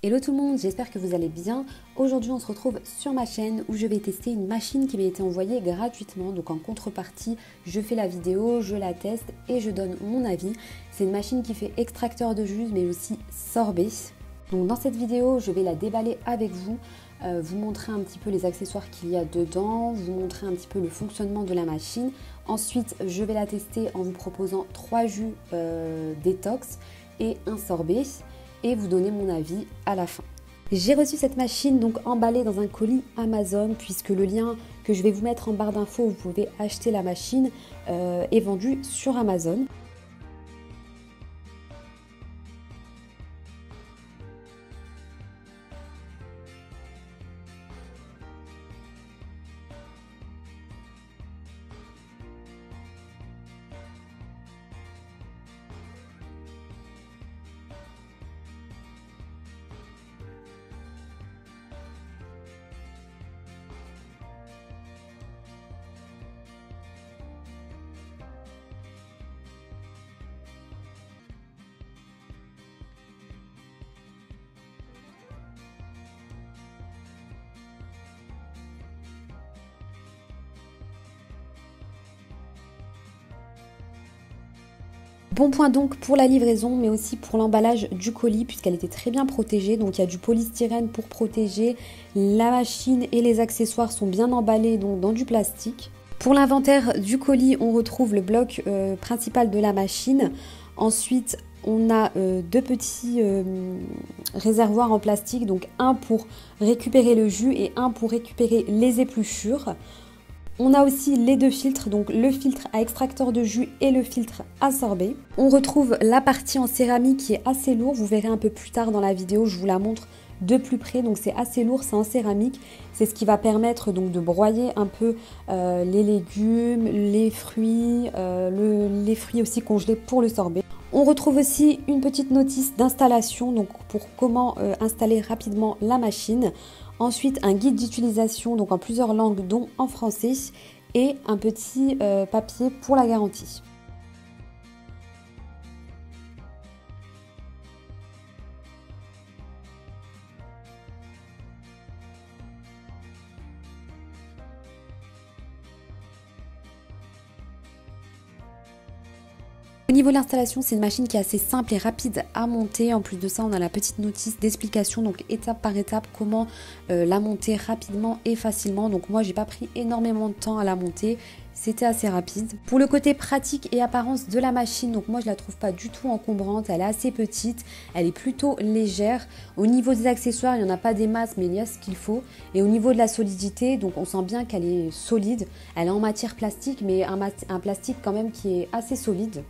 Hello tout le monde, j'espère que vous allez bien. Aujourd'hui on se retrouve sur ma chaîne où je vais tester une machine qui m'a été envoyée gratuitement. Donc en contrepartie, je fais la vidéo, je la teste et je donne mon avis. C'est une machine qui fait extracteur de jus mais aussi sorbet. Donc dans cette vidéo, je vais la déballer avec vous, vous montrer un petit peu les accessoires qu'il y a dedans, vous montrer un petit peu le fonctionnement de la machine. Ensuite, je vais la tester en vous proposant 3 jus détox et un sorbet et vous donner mon avis à la fin. J'ai reçu cette machine donc emballée dans un colis Amazon puisque le lien que je vais vous mettre en barre d'infos où vous pouvez acheter la machine est vendu sur Amazon. Bon point donc pour la livraison, mais aussi pour l'emballage du colis, puisqu'elle était très bien protégée. Donc il y a du polystyrène pour protéger. La machine et les accessoires sont bien emballés donc dans du plastique. Pour l'inventaire du colis, on retrouve le bloc principal de la machine. Ensuite, on a deux petits réservoirs en plastique, donc un pour récupérer le jus et un pour récupérer les épluchures. On a aussi les deux filtres, donc le filtre à extracteur de jus et le filtre à sorbet. On retrouve la partie en céramique qui est assez lourde, vous verrez un peu plus tard dans la vidéo, je vous la montre de plus près, donc c'est assez lourd, c'est en céramique. C'est ce qui va permettre donc de broyer un peu les légumes, les fruits aussi congelés pour le sorbet. On retrouve aussi une petite notice d'installation, donc pour comment installer rapidement la machine. Ensuite, un guide d'utilisation, donc en plusieurs langues, dont en français, et un petit papier pour la garantie. Au niveau de l'installation, c'est une machine qui est assez simple et rapide à monter. En plus de ça, on a la petite notice d'explication, donc étape par étape, comment la monter rapidement et facilement. Donc moi, j'ai pas pris énormément de temps à la monter. C'était assez rapide. Pour le côté pratique et apparence de la machine, donc moi je la trouve pas du tout encombrante, elle est assez petite, elle est plutôt légère. Au niveau des accessoires, il n'y en a pas des masses, mais il y a ce qu'il faut. Et au niveau de la solidité, donc on sent bien qu'elle est solide. Elle est en matière plastique, mais un plastique quand même qui est assez solide.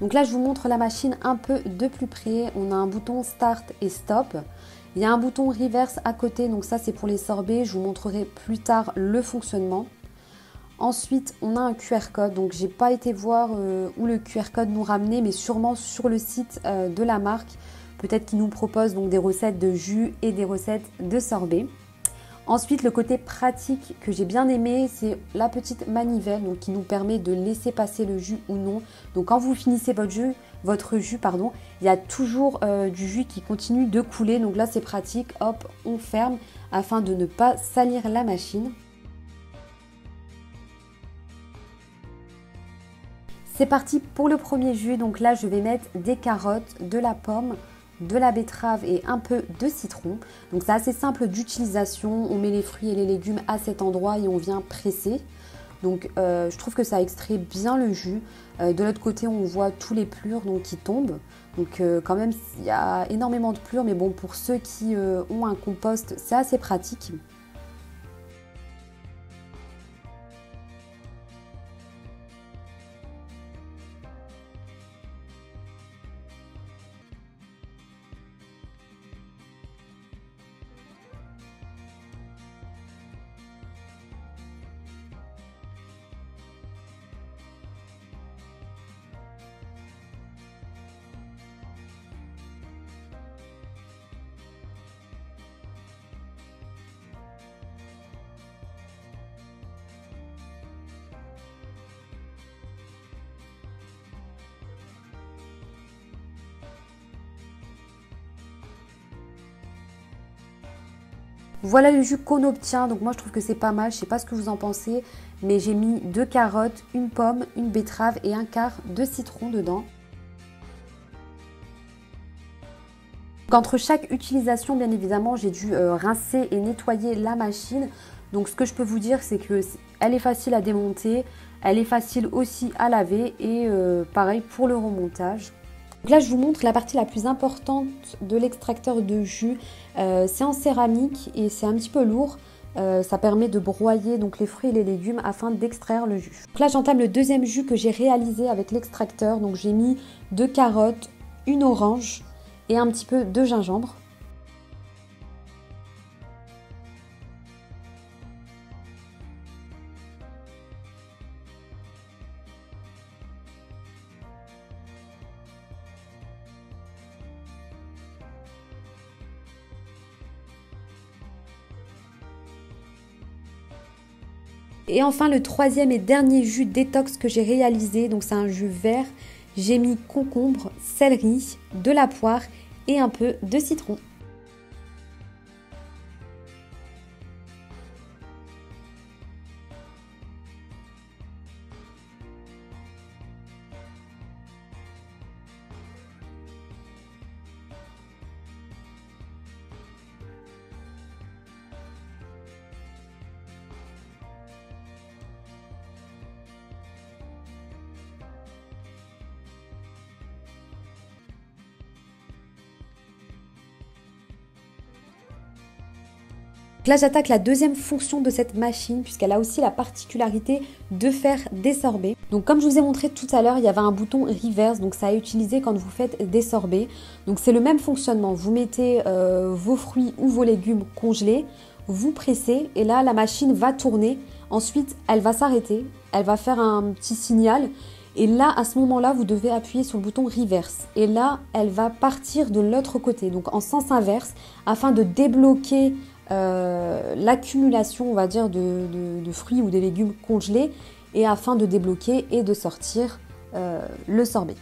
Donc là, je vous montre la machine un peu de plus près. On a un bouton Start et Stop. Il y a un bouton Reverse à côté, donc ça c'est pour les sorbets. Je vous montrerai plus tard le fonctionnement. Ensuite, on a un QR code. Donc j'ai pas été voir où le QR code nous ramenait, mais sûrement sur le site de la marque. Peut-être qu'ils nous proposent donc des recettes de jus et des recettes de sorbet. Ensuite, le côté pratique que j'ai bien aimé, c'est la petite manivelle donc, qui nous permet de laisser passer le jus ou non. Donc quand vous finissez votre jus, il y a toujours du jus qui continue de couler. Donc là, c'est pratique. Hop, on ferme afin de ne pas salir la machine. C'est parti pour le premier jus. Donc là, je vais mettre des carottes, de la pomme, de la betterave et un peu de citron. Donc c'est assez simple d'utilisation, on met les fruits et les légumes à cet endroit et on vient presser. Donc je trouve que ça extrait bien le jus. De l'autre côté on voit tous les plures donc, qui tombent. Donc quand même il y a énormément de plures, mais bon pour ceux qui ont un compost c'est assez pratique. Voilà le jus qu'on obtient, donc moi je trouve que c'est pas mal, je sais pas ce que vous en pensez, mais j'ai mis 2 carottes, une pomme, une betterave et un quart de citron dedans. Donc, entre chaque utilisation, bien évidemment, j'ai dû rincer et nettoyer la machine. Donc ce que je peux vous dire, c'est qu'elle est facile à démonter, elle est facile aussi à laver et pareil pour le remontage. Donc là, je vous montre la partie la plus importante de l'extracteur de jus. C'est en céramique et c'est un petit peu lourd. Ça permet de broyer donc les fruits et les légumes afin d'extraire le jus. Donc là, j'entame le deuxième jus que j'ai réalisé avec l'extracteur. Donc j'ai mis 2 carottes, une orange et un petit peu de gingembre. Et enfin le troisième et dernier jus détox que j'ai réalisé, donc c'est un jus vert, j'ai mis concombre, céleri, de la poire et un peu de citron. Là, j'attaque la deuxième fonction de cette machine puisqu'elle a aussi la particularité de faire des sorbets. Donc comme je vous ai montré tout à l'heure, il y avait un bouton reverse, donc ça à utiliser quand vous faites des sorbets. Donc c'est le même fonctionnement, vous mettez vos fruits ou vos légumes congelés, vous pressez et là la machine va tourner. Ensuite, elle va s'arrêter, elle va faire un petit signal. Et là, à ce moment-là, vous devez appuyer sur le bouton reverse. Et là, elle va partir de l'autre côté, donc en sens inverse, afin de débloquer l'accumulation, on va dire, de fruits ou de légumes congelés et afin de débloquer et de sortir le sorbet.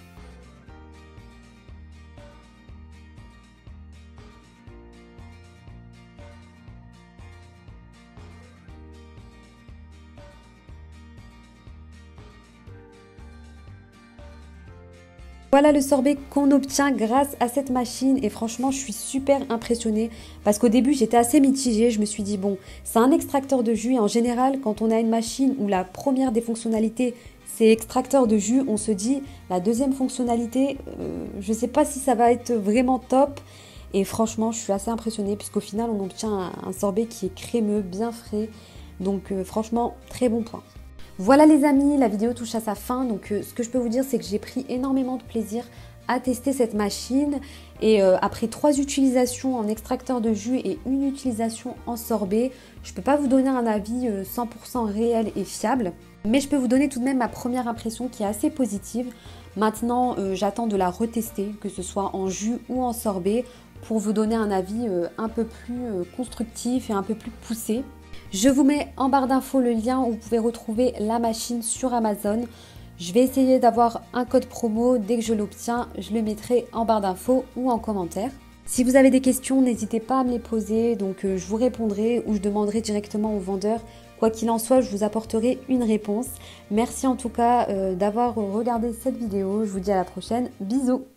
Voilà le sorbet qu'on obtient grâce à cette machine et franchement je suis super impressionnée parce qu'au début j'étais assez mitigée, je me suis dit bon c'est un extracteur de jus et en général quand on a une machine où la première des fonctionnalités c'est extracteur de jus, on se dit la deuxième fonctionnalité je sais pas si ça va être vraiment top et franchement je suis assez impressionnée puisqu'au final on obtient un sorbet qui est crémeux, bien frais donc franchement très bon point. Voilà les amis, la vidéo touche à sa fin, donc ce que je peux vous dire c'est que j'ai pris énormément de plaisir à tester cette machine et après 3 utilisations en extracteur de jus et une utilisation en sorbet, je ne peux pas vous donner un avis 100% réel et fiable, mais je peux vous donner tout de même ma première impression qui est assez positive. Maintenant j'attends de la retester, que ce soit en jus ou en sorbet, pour vous donner un avis un peu plus constructif et un peu plus poussé. Je vous mets en barre d'infos le lien où vous pouvez retrouver la machine sur Amazon. Je vais essayer d'avoir un code promo. Dès que je l'obtiens, je le mettrai en barre d'infos ou en commentaire. Si vous avez des questions, n'hésitez pas à me les poser. Donc je vous répondrai ou je demanderai directement au vendeur. Quoi qu'il en soit, je vous apporterai une réponse. Merci en tout cas d'avoir regardé cette vidéo. Je vous dis à la prochaine. Bisous!